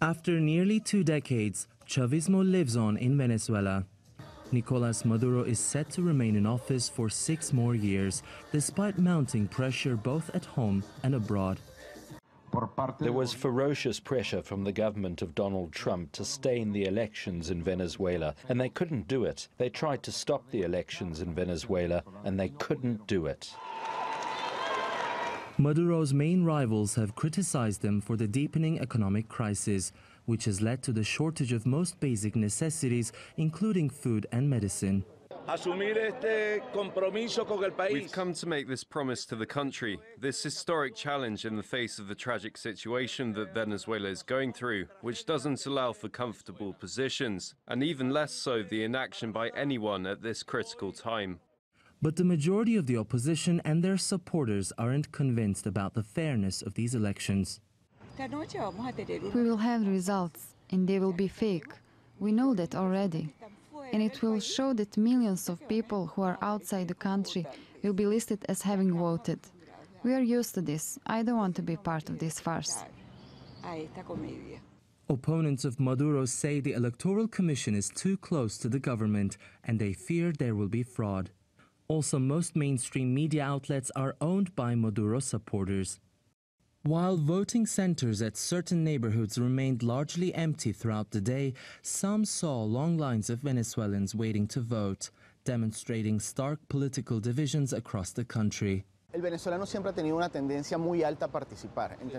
After nearly 2 decades, Chavismo lives on in Venezuela. Nicolas Maduro is set to remain in office for 6 more years, despite mounting pressure both at home and abroad. There was ferocious pressure from the government of Donald Trump to stay in the elections in Venezuela, and they couldn't do it. They tried to stop the elections in Venezuela, and they couldn't do it. Maduro's main rivals have criticized him for the deepening economic crisis, which has led to the shortage of most basic necessities, including food and medicine. We've come to make this promise to the country, this historic challenge in the face of the tragic situation that Venezuela is going through, which doesn't allow for comfortable positions, and even less so the inaction by anyone at this critical time. But the majority of the opposition and their supporters aren't convinced about the fairness of these elections. We will have results, and they will be fake. We know that already. And it will show that millions of people who are outside the country will be listed as having voted. We are used to this. I don't want to be part of this farce. Opponents of Maduro say the Electoral Commission is too close to the government, and they fear there will be fraud. Also, most mainstream media outlets are owned by Maduro supporters. While voting centers at certain neighborhoods remained largely empty throughout the day, some saw long lines of Venezuelans waiting to vote, demonstrating stark political divisions across the country.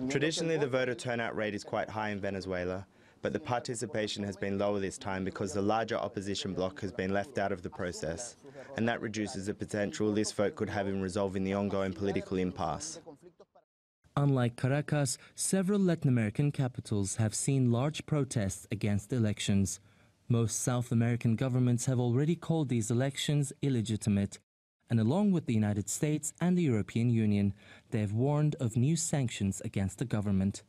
Traditionally, the voter turnout rate is quite high in Venezuela, but the participation has been lower this time because the larger opposition bloc has been left out of the process, and that reduces the potential this vote could have in resolving the ongoing political impasse. Unlike Caracas, several Latin American capitals have seen large protests against elections. Most South American governments have already called these elections illegitimate, and along with the United States and the European Union, they have warned of new sanctions against the government.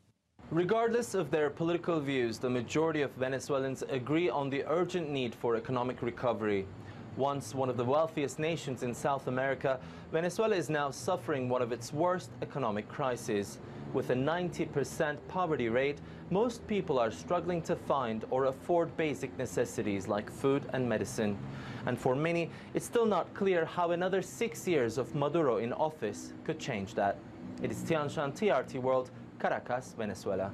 Regardless of their political views, the majority of Venezuelans agree on the urgent need for economic recovery. Once one of the wealthiest nations in South America, Venezuela is now suffering one of its worst economic crises. With a 90% poverty rate, most people are struggling to find or afford basic necessities like food and medicine. And for many, it's still not clear how another 6 years of Maduro in office could change that. It is Tiyansan, TRT World, Caracas, Venezuela.